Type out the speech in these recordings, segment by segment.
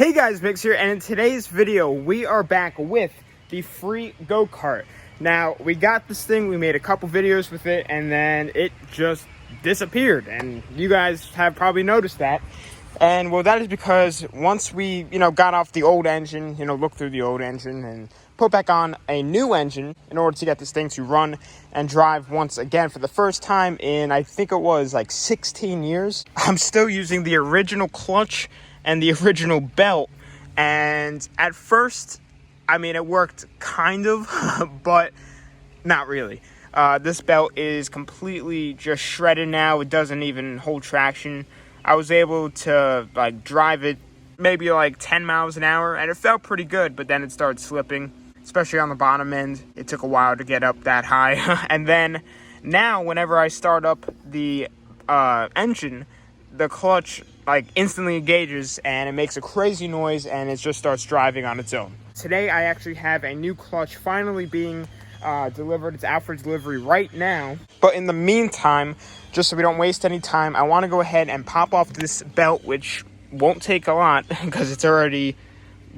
Hey guys, Mix here, and in today's video, we are back with the free go-kart. Now, we got this thing, we made a couple videos with it, and then it just disappeared, and you guys have probably noticed that. And well, that is because once we, got off the old engine, looked through the old engine and put back on a new engine in order to get this thing to run and drive once again for the first time in, I think it was like 16 years. I'm still using the original clutch and the original belt, and at first, it worked kind of, but not really. This belt is completely just shredded now. It doesn't even hold traction. I was able to drive it maybe 10 miles an hour, and it felt pretty good, but then it started slipping, especially on the bottom end. It took a while to get up that high. And then now whenever I start up the engine, the clutch instantly engages and it makes a crazy noise and it just starts driving on its own. Today I actually have a new clutch finally being delivered. It's out for delivery right now. But in the meantime, just so we don't waste any time, I want to go ahead and pop off this belt, which won't take a lot because it's already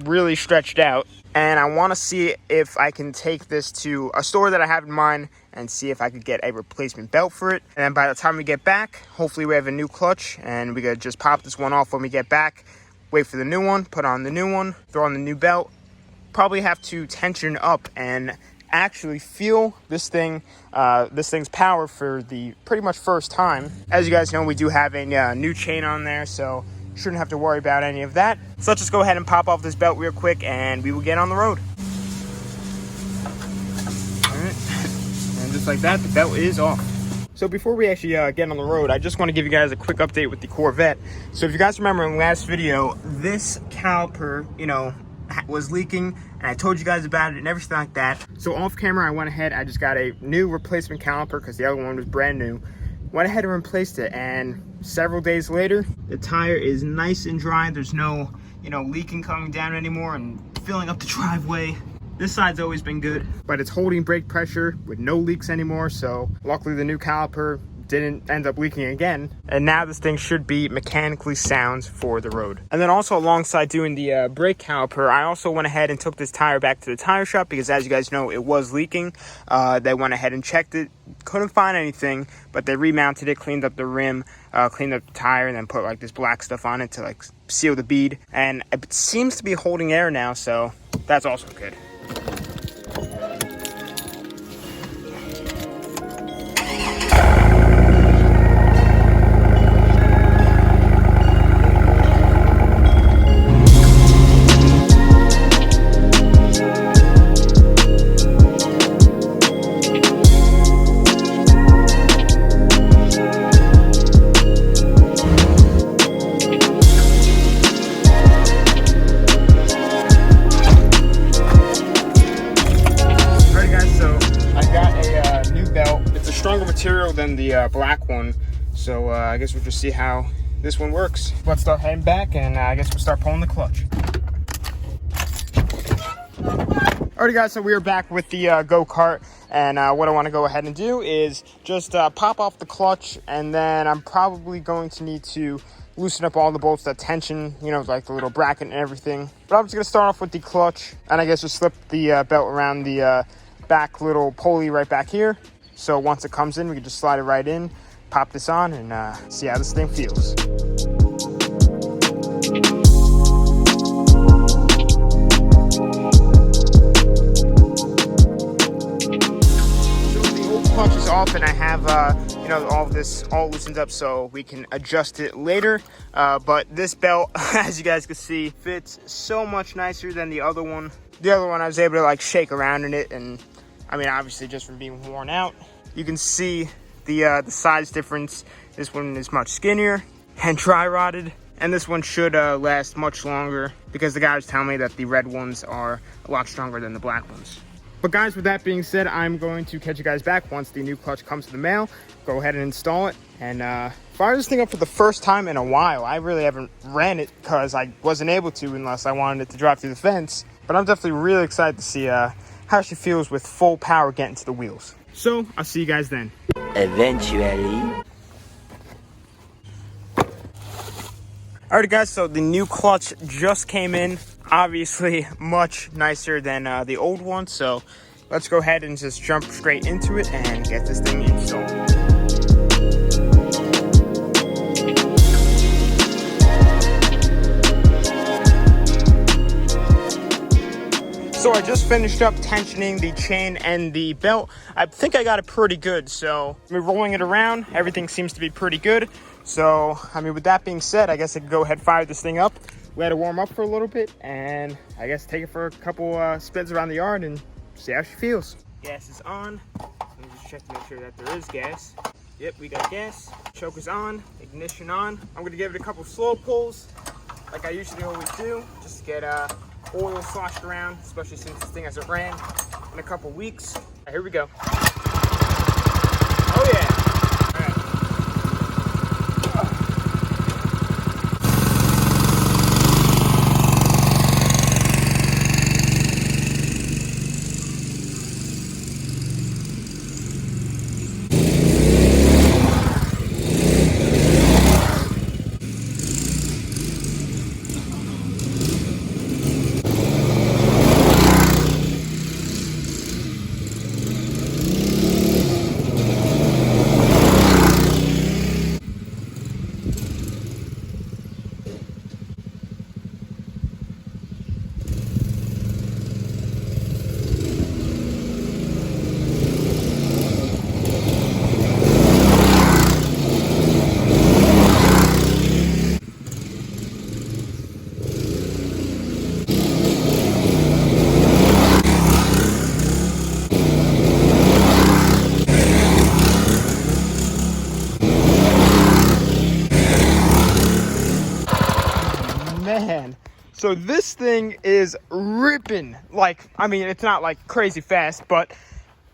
really stretched out. And I want to see if I can take this to a store that I have in mind and see if I could get a replacement belt for it. And then by the time we get back, hopefully we have a new clutch and we could just pop this one off when we get back, wait for the new one, put on the new one, throw on the new belt. Probably have to tension up and actually feel this thing's power for the pretty much first time. As you guys know, we do have a new chain on there, so shouldn't have to worry about any of that. So let's just go ahead and pop off this belt real quick and we will get on the road. Alright, and just like that, the belt is off. So before we actually get on the road, I just want to give you guys a quick update with the Corvette. So if you guys remember in the last video, this caliper, was leaking, and I told you guys about it and everything like that. So off camera, I went ahead, I just got a new replacement caliper because the other one was brand new. Went ahead and replaced it, and several days later, the tire is nice and dry. There's no, leaking coming down anymore and filling up the driveway. This side's always been good, but it's holding brake pressure with no leaks anymore. So luckily the new caliper didn't end up leaking again, and now this thing should be mechanically sound for the road. And then also alongside doing the brake caliper, I also went ahead and took this tire back to the tire shop because, as you guys know, it was leaking. They went ahead and checked it, couldn't find anything, but they remounted it, cleaned up the rim, cleaned up the tire, and then put this black stuff on it to seal the bead. And it seems to be holding air now, so that's also good. Material than the black one, so I guess we'll just see how this one works. Let's start heading back, and I guess we'll start pulling the clutch. Alrighty guys, so we are back with the go-kart, and what I want to go ahead and do is just pop off the clutch, and then I'm probably going to need to loosen up all the bolts that tension, like the little bracket and everything. But I'm just going to start off with the clutch, and I guess just slip the belt around the back little pulley right back here. So once it comes in, we can just slide it right in, pop this on, and see how this thing feels. So the old clutch is off, and I have, all of this all loosened up so we can adjust it later. But this belt, as you guys can see, fits so much nicer than the other one. The other one, I was able to shake around in it, and obviously just from being worn out. You can see the size difference. This one is much skinnier and dry rotted, and this one should last much longer because the guy was telling me that the red ones are a lot stronger than the black ones. But guys, with that being said, I'm going to catch you guys back once the new clutch comes to the mail. Go ahead and install it and fire this thing up for the first time in a while. I really haven't ran it because I wasn't able to unless I wanted it to drive through the fence. But I'm definitely really excited to see how she feels with full power getting to the wheels. So I'll see you guys then. Eventually. Alright guys, so the new clutch just came in. Obviously much nicer than the old one, so let's go ahead and just jump straight into it and get this thing installed. So I just finished up tensioning the chain and the belt. I think I got it pretty good, so we're rolling it around. Everything seems to be pretty good. So, I mean, with that being said, I guess I could go ahead and fire this thing up. Let it warm up for a little bit, and I guess take it for a couple spins around the yard and see how she feels. Gas is on. Let me just check to make sure that there is gas. Yep, we got gas. Choker's on, ignition on. I'm gonna give it a couple slow pulls, like I usually always do, just to get oil sloshed around, especially since this thing hasn't ran in a couple weeks. All right, here we go. Oh yeah. Man, so this thing is ripping. Like, I mean, it's not like crazy fast, but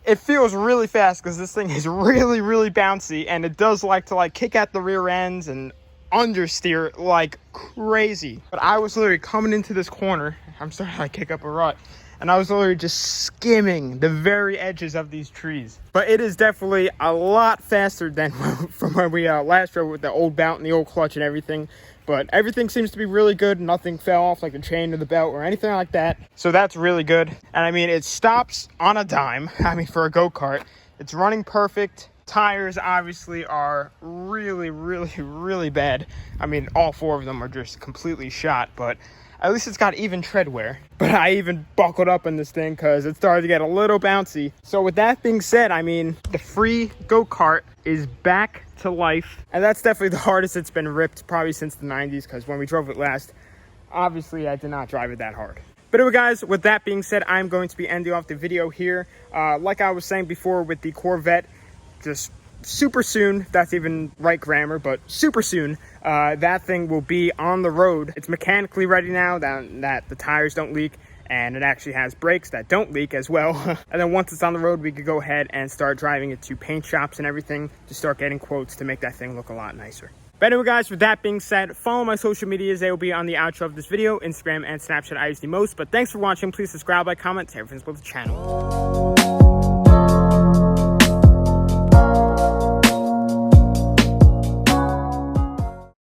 it feels really fast because this thing is really, really bouncy, and it does like to like kick at the rear ends and understeer like crazy. But I was literally coming into this corner. I'm starting to like kick up a rut, and I was literally just skimming the very edges of these trees. But it is definitely a lot faster than from when we last drove with the old belt and the old clutch and everything. But everything seems to be really good. Nothing fell off, like the chain or the belt or anything like that. So that's really good. And I mean, it stops on a dime. I mean, for a go-kart, it's running perfect. Tires obviously are really, really, really bad. I mean, all four of them are just completely shot, but at least it's got even tread wear. But I even buckled up in this thing because it started to get a little bouncy. So with that being said, I mean, the free go-kart is back to life. And that's definitely the hardest it's been ripped probably since the 90s, because when we drove it last, obviously I did not drive it that hard. But anyway guys, with that being said, I'm going to be ending off the video here. Like I was saying before with the Corvette, just super soon, if that's even right grammar, but super soon, that thing will be on the road. It's mechanically ready now that the tires don't leak, and it actually has brakes that don't leak as well. And then once it's on the road, we could go ahead and start driving it to paint shops and everything to start getting quotes to make that thing look a lot nicer. But anyway guys, with that being said, follow my social medias. They will be on the outro of this video. Instagram and Snapchat I use the most. But thanks for watching. Please subscribe, like, comment, tell everything about the channel.